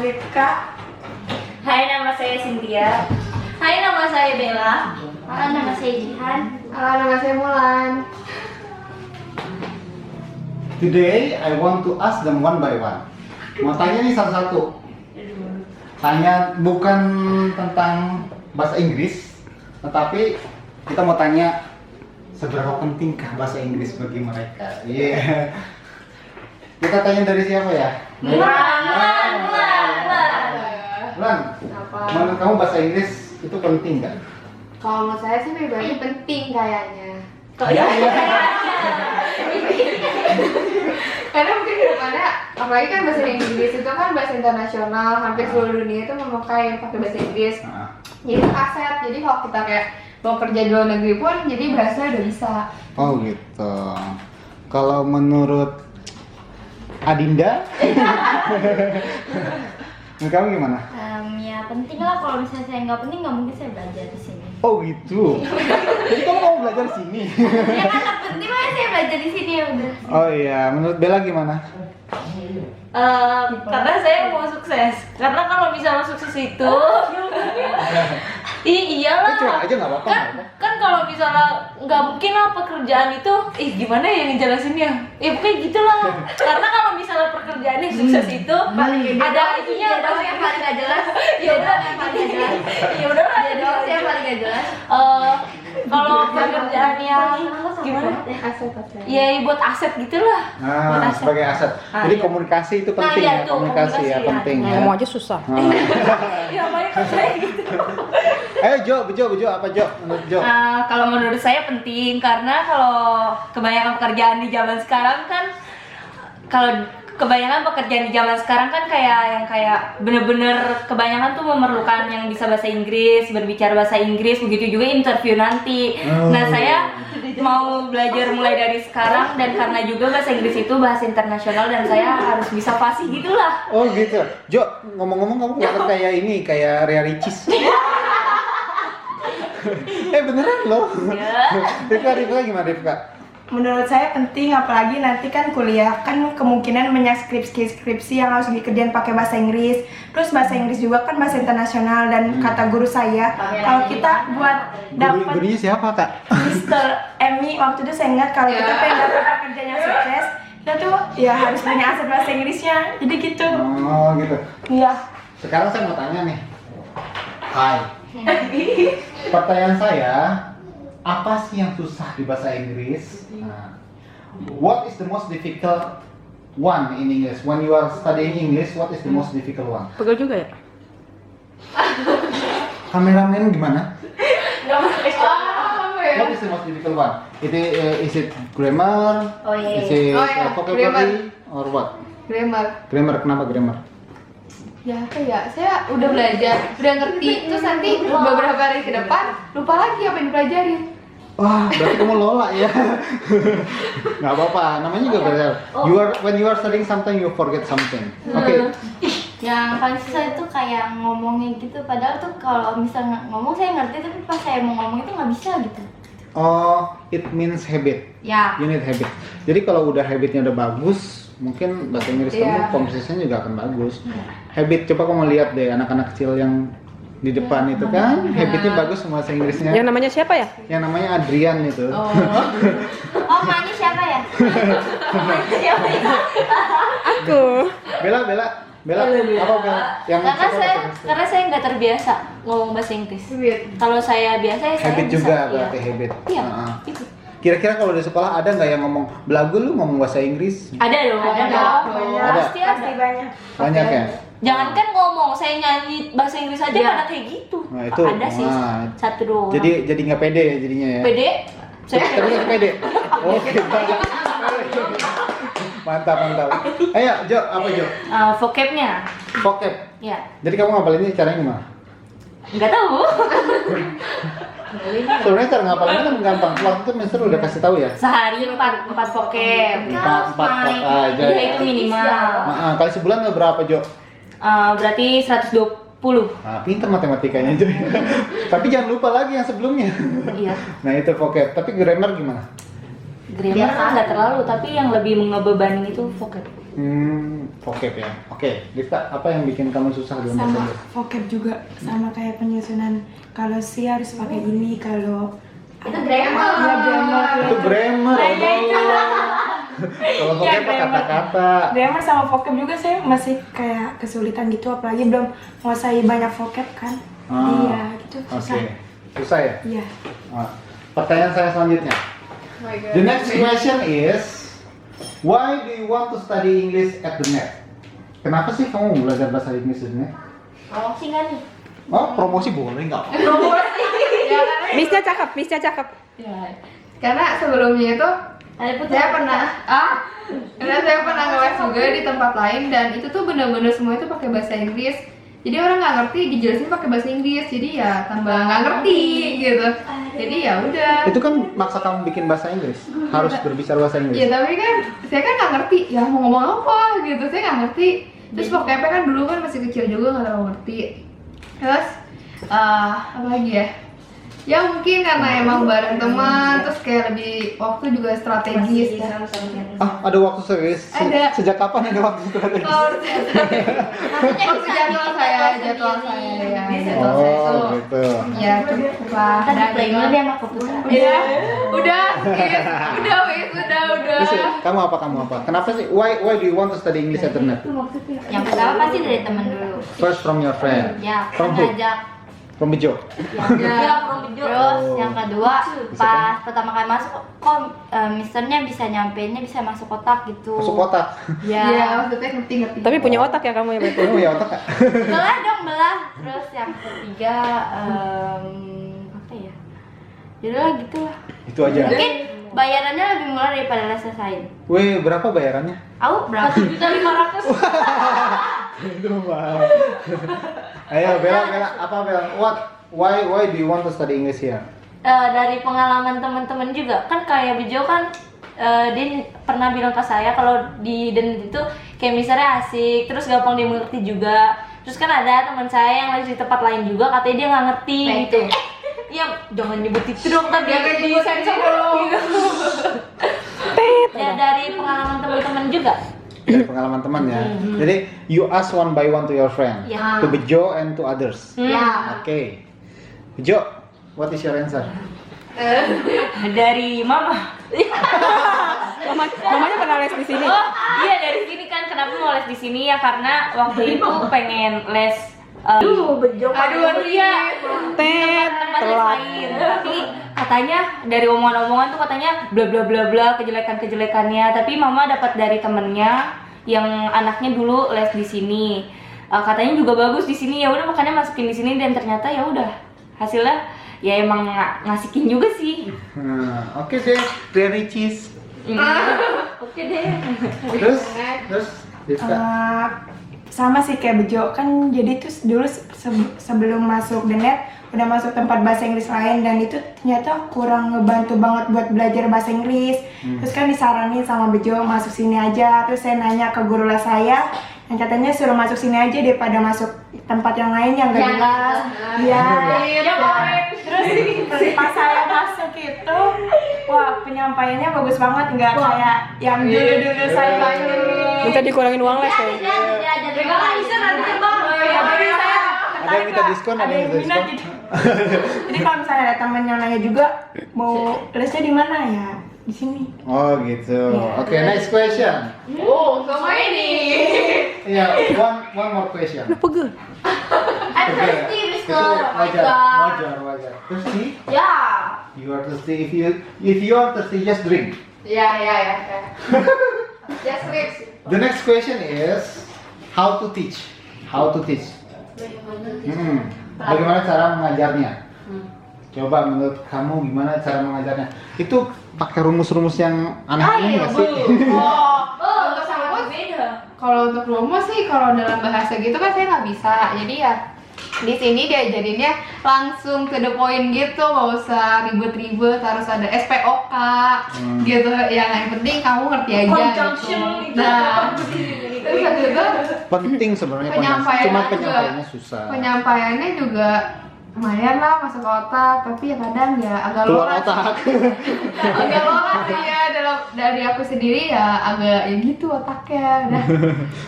Rifka. Hai, nama saya Cynthia. Hai, nama saya Bella. Halo, nama saya Jihan. Halo, nama saya Mulan. Today I want to ask them one by one. Mau tanya nih satu-satu. Tanya bukan tentang bahasa Inggris, tetapi kita mau tanya seberapa pentingkah bahasa Inggris bagi mereka. Iya. Kita tanya dari siapa ya? Mulan. Bulan, Apa? menurut kamu bahasa Inggris itu penting nggak? Kalau menurut saya sih pribadi penting kayaknya. Kok iya? Karena mungkin ke depannya, apalagi kan bahasa Inggris itu kan bahasa internasional, hampir seluruh dunia itu memakai yang pakai bahasa Inggris. Nah, Jadi itu aset. Jadi kalau kita kayak mau kerja di luar negeri pun, jadi bahasa udah bisa. oh gitu. Kalau menurut Adinda, menurut kamu gimana? Ya penting lah, kalau misalnya saya nggak penting nggak mungkin saya belajar di sini. Oh gitu. Jadi kamu mau belajar di sini? Ya kan penting lah saya belajar di sini ya udah. Oh iya, menurut Bella gimana? Karena saya mau sukses. Karena kalau misalnya sukses itu, iyalah. Cuek aja nggak apa-apa. Kan kalau misalnya nggak mungkin lah pekerjaan itu, gimana ya ngejelasinnya? Pokoknya gitulah. Karena kalau misalnya pekerjaan yang sukses itu ada itunya Jadwal yang paling nggak jelas. Ya udah, yang paling nggak jelas. ya udah lah. Jadwal yang paling nggak jelas. Kalau pekerjaan yang gimana? Aset. Ya buat aset gitulah. Buat Nah, aset. sebagai aset. Ah, Jadi iya. komunikasi itu penting iya ya, tuh, komunikasi ya komunikasi, penting ya. Ngomong aja susah. Nah. Ya banyak kayak gitu. Ayo Jo, apa Jo? Menurut Jo? Kalau menurut saya penting karena kalau kebanyakan pekerjaan di zaman sekarang kan kebanyakan pekerjaan di zaman sekarang kan kayak bener-bener kebanyakan tuh memerlukan yang bisa bahasa Inggris, berbicara bahasa Inggris, begitu juga interview nanti. Nah, saya mau belajar mulai dari sekarang dan karena juga bahasa Inggris itu bahasa internasional dan saya harus bisa fasih gitulah. Oh gitu. Jo, ngomong-ngomong kamu kelihatan kayak ini, kayak Ria Ricis. Beneran loh. Rifka gimana Rifka? Menurut saya penting, apalagi nanti kan kuliah kan kemungkinan banyak skripsi yang harus dikerjain pakai bahasa Inggris. Terus bahasa Inggris juga kan bahasa internasional dan kata guru saya kalau kita buat dapat Gurunya siapa Kak? Mr. Emmy waktu itu saya ingat kalau kita pengen dapat pekerjaan yang sukses, kita tuh ya harus punya aset bahasa Inggrisnya. Jadi gitu. Oh gitu. Iya. Sekarang saya mau tanya nih. Hai. Pertanyaan saya, apa sih yang susah di bahasa Inggris? Nah, what is the most difficult one in English? When you are studying English, what is the most difficult one? Pegel juga ya? Kameramen gimana? Apa ya? What is the most difficult one? Is it grammar? Oh, iya. Is it Oh, iya. vocabulary or what? Grammar. Grammar, kenapa grammar? Ya apa ya? Saya udah belajar, udah ngerti. Terus nanti beberapa hari ke depan lupa lagi apa yang dipelajarin. Wah, berarti kamu lola ya. Nggak apa-apa, namanya juga belajar. When you are studying something, you forget something. Oke. Yang paling susah itu kayak ngomongnya gitu. Padahal tuh kalau misalnya ngomong saya ngerti, tapi pas saya mau ngomong itu nggak bisa gitu. Oh, it means habit. Ya. You need habit. Jadi kalau udah habitnya udah bagus, mungkin bahasa Inggris kamu Iya. conversation juga akan bagus. Habit, coba kamu lihat deh anak-anak kecil yang di depan itu kan, habitnya bagus semua bahasa Inggrisnya. Yang namanya siapa ya? Yang namanya Adrian itu. Oh. Oh, namanya siapa ya? Siapa ya? Aku. Bella, apa Bella? Yang Karena saya nggak terbiasa ngomong bahasa Inggris. Kalau saya biasa ya saya habit bisa. juga Iya. berarti habit. Iya. Heeh. Itu. Kira-kira kalau di sekolah ada nggak yang ngomong belagu lu ngomong bahasa Inggris? Ada dong. Ada. Pasti ada. banyak. Banyak ya? Jangankan ngomong, saya nyanyi bahasa Inggris aja Iya. pada kayak gitu. Nah, itu, Ada sih nah. satu doang. Jadi nggak pede ya jadinya ya? pede. Saya Tapi nggak pede? Oke. Mantap. Ayo Jo, apa Jo? vocabnya. Vocab. Ya. Jadi kamu ngapalinnya caranya gimana? Nggak tahu. Sebenarnya cara ngapalinnya kan gampang. Waktu itu Mister udah kasih tahu ya. Sehari empat vocab. Empat aja. Iya, itu minimal. Nah, kali sebulan berapa Jo? Berarti 120. Nah, pinter matematikanya Jo. Tapi jangan lupa lagi yang sebelumnya. Iya. Nah itu vocab. Tapi grammar gimana? Grammar nggak terlalu, tapi yang lebih ngebebanin itu vocab. Vocab ya. Oke, Difta, apa yang bikin kamu susah dengan bahasa Sama Inggris? vocab juga, sama kayak penyusunan. Kalau si harus pakai ini, kalau Itu grammar. ya grammar. Itu grammar. Kalau vocab apa kata-kata. Grammar sama vocab juga saya masih kayak kesulitan gitu, apalagi belum menguasai banyak vocab kan. Iya, gitu Oke. susah. Susah ya? Iya. Pertanyaan saya selanjutnya. Oh my God. The next question is, why do you want to study English at the net? Kenapa sih kamu belajar bahasa Inggris di net? Promosi nggak nih? Oh, promosi boleh nggak? Ya, karena, Misnya cakep. ya, karena sebelumnya itu saya pernah karena saya pernah ngeles juga di tempat lain dan itu tuh bener-bener semua itu pakai bahasa Inggris. Jadi orang nggak ngerti dijelasin pakai bahasa Inggris, jadi ya tambah nggak ngerti gitu. Jadi ya udah. Itu kan maksa kamu bikin bahasa Inggris, harus berbicara bahasa Ya Inggris. tapi kan saya kan nggak ngerti ya mau ngomong apa gitu, saya nggak ngerti. Terus vocabnya kan dulu kan masih kecil juga nggak terlalu ngerti. Terus apa lagi ya? Ya mungkin karena emang bareng teman, terus kayak lebih waktu juga strategis. Kan. Ada waktu serius? Ada. Sejak kapan ada waktu strategis? Kalau waktu jadwal saya ya. Jadwal saya Oh, tuh gitu. ya cukup lah. Kan Dan play gitu. dulu dia sama komputer. Udah, skip. udah. Terus kamu apa? Kenapa sih? Why do you want to study English at the net? Yang pertama pasti dari temen dulu. First from your friend. Ya, From who? ngajak. From Bejo. Terus yang kedua Bisa pas pertama kali masuk kok misternya bisa nyampeinnya bisa masuk kotak gitu. Masuk kotak. Ya, Ya. maksudnya ngerti. Tapi punya otak ya kamu ya berarti? Kamu ya otak nggak? Belah dong belah. Terus yang ketiga apa ya? Yaudah gitu lah. Itu aja. Mungkin bayarannya lebih murah daripada les lain. Wih, berapa bayarannya? Aku berapa? 1.500.000. Itu mahal. Ayo Bella, apa Bella? Why do you want to study English here? Dari pengalaman teman-teman juga kan kayak Bejo kan dia pernah bilang ke saya kalau di dan itu kayak misalnya asik terus gampang dimengerti juga. Terus kan ada teman saya yang lagi di tempat lain juga katanya dia nggak ngerti gitu. Ya jangan nyebut itu dong kan dia di sensor gitu. Ya dari pengalaman teman-teman juga. Dari pengalaman teman ya. Jadi you ask one by one to your friend, Ya. to Bejo and to others. Ya. Oke. Bejo, what is your answer? Dari mama. Mamanya pernah les di sini. Oh iya dari sini kan kenapa mau les di sini ya karena waktu itu pengen les. Aduh, iya. Tempat les lain tapi katanya dari omongan-omongan tuh katanya bla bla bla bla kejelekannya tapi mama dapat dari temennya yang anaknya dulu les di sini. Katanya juga bagus di sini ya udah makanya masukin di sini dan ternyata ya udah hasilnya ya emang ngasihin juga sih. Oke deh, very cheese. Oke deh. Terus Difta. Sama sih kayak Bejo kan, jadi tuh dulu sebelum masuk The Net udah masuk tempat bahasa Inggris lain dan itu ternyata kurang ngebantu banget buat belajar bahasa Inggris. Terus kan disaranin sama Bejo masuk sini aja, terus saya nanya ke guru les saya yang katanya suruh masuk sini aja daripada masuk tempat yang lain yang gak jelas. Iya. Terus pas saya masuk itu, wah penyampaiannya bagus banget, nggak kayak yang dulu saya Minta dikurangin uang les ya. Ada yang minta diskon, ada yang minta minat diskon. gitu. Jadi kalau misalnya ada temen yang nanya juga mau lesnya di mana ya di sini. Oh gitu. Oke, next question. Oh, sama ini. Iya, one more question. Pegel. Itu wajar. Thirsty? Ya. You are thirsty. If you are thirsty, just drink. Ya. Just lips. The next question is how to teach. Bagaimana cara mengajarnya? Coba menurut kamu gimana cara mengajarnya? Itu pakai rumus-rumus yang aneh-aneh nggak sih? Untuk rumus beda. Kalau untuk rumus sih kalau dalam bahasa gitu kan saya nggak bisa. Jadi ya di sini diajarinnya langsung to the point gitu, nggak usah ribet-ribet, harus ada SPOK gitu. Yang penting kamu ngerti aja. Gitu. Nah, terus habis itu Penting sebenarnya penyampaiannya cuma juga. penyampaiannya susah. Penyampaiannya juga lumayan lah masuk ke otak, tapi ya kadang ya agak Keluar lorat. otak. Agak lorat sih ya dari aku sendiri ya agak ya gitu otaknya. Udah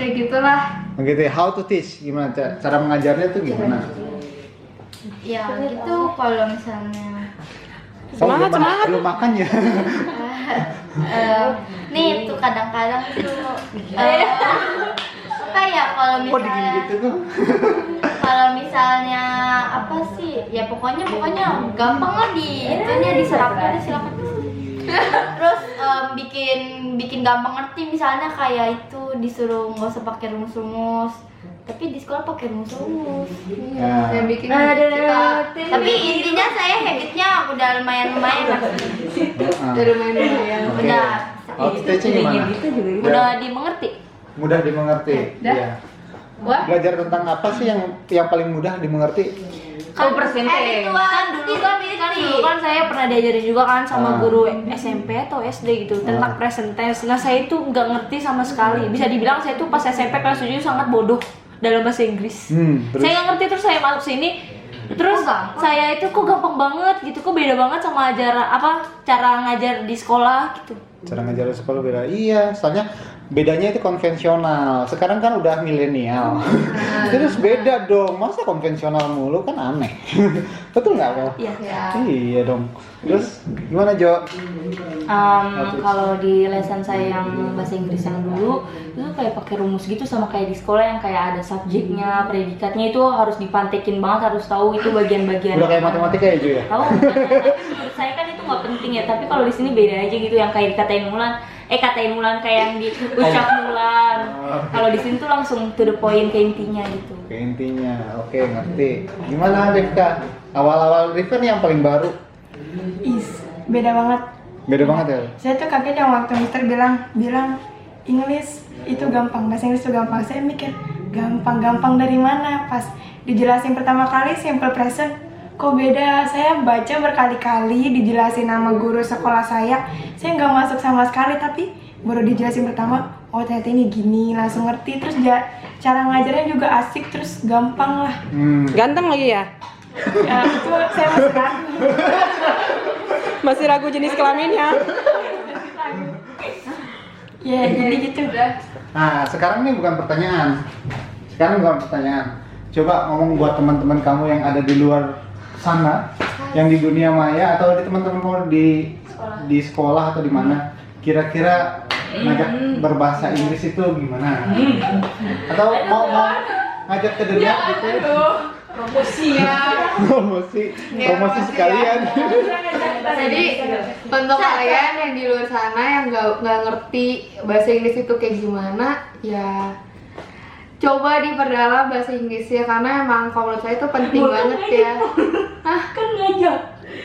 kayak gitulah. Begitu ya, how to teach, gimana cara mengajarnya tuh gimana? Ya gitu kalau misalnya Semangat, gimana? semangat. Belum makan ya? nih tuh kadang-kadang tuh apa ya kalau Kok dingin misalnya gitu tuh? kalau misalnya apa sih ya pokoknya gampang lah di itunya diserapnya silakan. Terus bikin gampang ngerti, misalnya kayak itu disuruh nggak usah pakai rumus-rumus, tapi di sekolah pakai rumus-rumus. Ya. Yang bikin kita Tapi intinya saya habitnya udah lumayan Ah, dari main-main. Oke. Udah. How to teaching gimana? udah dimengerti. Mudah dimengerti. Dah. Iya. Wah, Belajar tentang apa sih yang paling mudah dimengerti? Oh, persentase. Dulu kan saya pernah diajarin juga kan sama guru SMP atau SD gitu tentang present tense. Nah saya itu nggak ngerti sama sekali. Bisa dibilang saya tuh pas SMP kelas 7 sangat bodoh dalam bahasa Inggris. Terus Saya nggak ngerti, terus saya masuk sini. Terus saya itu kok gampang banget gitu, kok beda banget sama cara ngajar di sekolah gitu. cara ngajar di sekolah beda. Iya, soalnya bedanya itu konvensional. Sekarang kan udah milenial. Terus beda dong. Masa konvensional mulu kan aneh. Betul nggak, Mel? Iya. Iya dong. Terus gimana, Jo? Kalau di lesson saya yang bahasa Inggris yang dulu itu kayak pakai rumus gitu, sama kayak di sekolah yang kayak ada subjeknya, predikatnya itu harus dipantekin banget, harus tahu itu bagian-bagian. Udah kayak matematika ya, Jo ya? Tahu bukan? Tapi menurut saya kan itu nggak penting ya. Tapi kalau di sini beda aja gitu, yang kayak dikatain Mulan kayak yang diucap Mulan. Kalau di sini tuh langsung to the point, ke intinya gitu. Oke, intinya. Oke, ngerti. Gimana, Rifka? Awal-awal Rifka nih yang paling baru. Beda banget. Beda banget ya? Saya tuh kaget yang waktu mister bilang English itu gampang, bahasa Inggris itu gampang. Saya mikir gampang dari mana? Pas dijelasin pertama kali simple present, kok beda. Saya baca berkali-kali dijelasin nama guru sekolah saya nggak masuk sama sekali, tapi baru dijelasin pertama, oh ternyata ini gini, langsung ngerti. Terus cara ngajarnya juga asik, terus gampang lah. Ganteng lagi ya? Ya itu saya masih ragu. Masih ragu jenis kelaminnya. Ya jadi gitu. Nah, sekarang ini bukan pertanyaan. Coba ngomong buat teman-teman kamu yang ada di luar sana, yang di dunia maya atau di teman-teman kamu di sekolah atau di mana. Kira-kira ngajak berbahasa Inggris itu gimana? Atau mau ngajak ke dunia gitu? promosi sekalian. Jadi untuk kalian yang di luar sana yang nggak ngerti bahasa Inggris itu kayak gimana, ya coba diperdalam bahasa Inggrisnya, karena emang kalau menurut saya itu penting banget ya. Kan ngajak.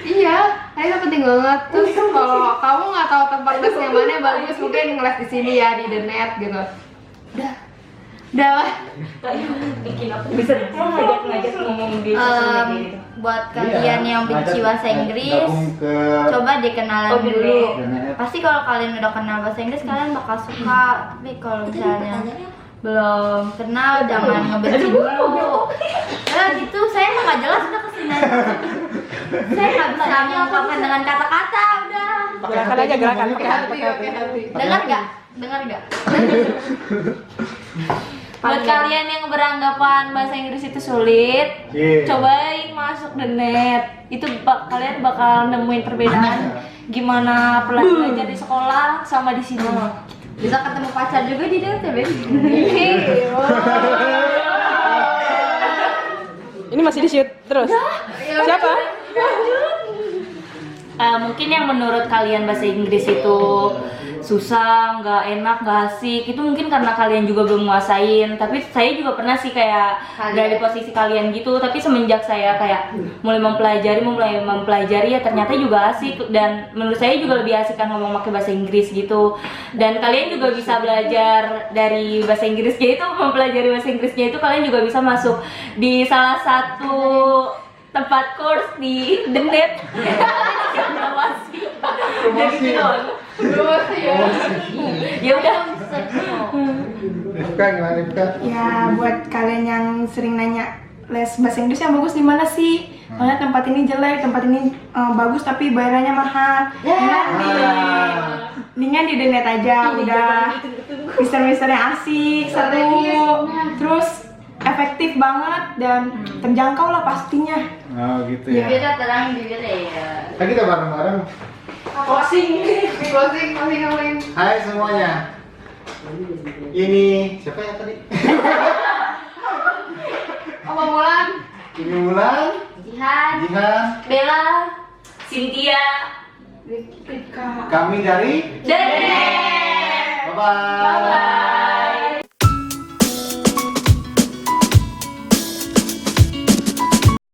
Iya, itu penting banget. Terus kalau kamu nggak tahu tempat les yang mana yang bagus, mungkin ngeles di sini ya, di The Net gitu. Udah lah. Bikin apa? Bisa ngajak ngomong di sosial media gitu. Buat kalian yang benci bahasa Inggris, coba dikenalan dulu. Pasti kalau kalian udah kenal bahasa Inggris kalian bakal suka. Tapi kalau misalnya belum kenal jangan ngebenci dulu. Gitu, saya mah nggak jelas udah kesini aja. Saya nggak bisa mengungkapkan dengan kata-kata, udah. Gerakan aja, gerakan. Pakai hati, Pakai hati. Dengar nggak? Buat kalian yang beranggapan bahasa Inggris itu sulit, cobain masuk The Net. Itu kalian bakal nemuin perbedaan gimana belajar di sekolah sama di sini. Bisa ketemu pacar juga di The Net ya, Ben? Ini masih di shoot terus. Siapa? Mungkin yang menurut kalian bahasa Inggris itu susah, nggak enak, nggak asik, itu mungkin karena kalian juga belum nguasain. Tapi saya juga pernah sih kayak berada di posisi kalian gitu. Tapi semenjak saya kayak mulai mempelajari ya ternyata juga asik, dan menurut saya juga lebih asik kan ngomong pakai bahasa Inggris gitu. Dan kalian juga bisa belajar dari bahasa Inggrisnya itu, mempelajari bahasa Inggrisnya itu kalian juga bisa masuk di salah satu tempat course di The Net. Promosi ya. Ya udah. Rifka gimana, Rifka? Ya buat kalian yang sering nanya les bahasa Inggris yang bagus di mana sih? Soalnya tempat ini jelek, tempat ini bagus tapi bayarannya mahal. Mendingan di net aja, udah mister-mister yang asik, seru, terus efektif banget dan terjangkau lah pastinya. Oh gitu ya. Bibirnya terang, bibirnya ya. Nah, kita bareng-bareng. Closing, di closing masih ngapain? Hai semuanya. Ini siapa ya tadi? Apa Mulan? Ini Mulan, Jihan, Jihan, Bella, Cynthia, kami dari Dede. Bye bye.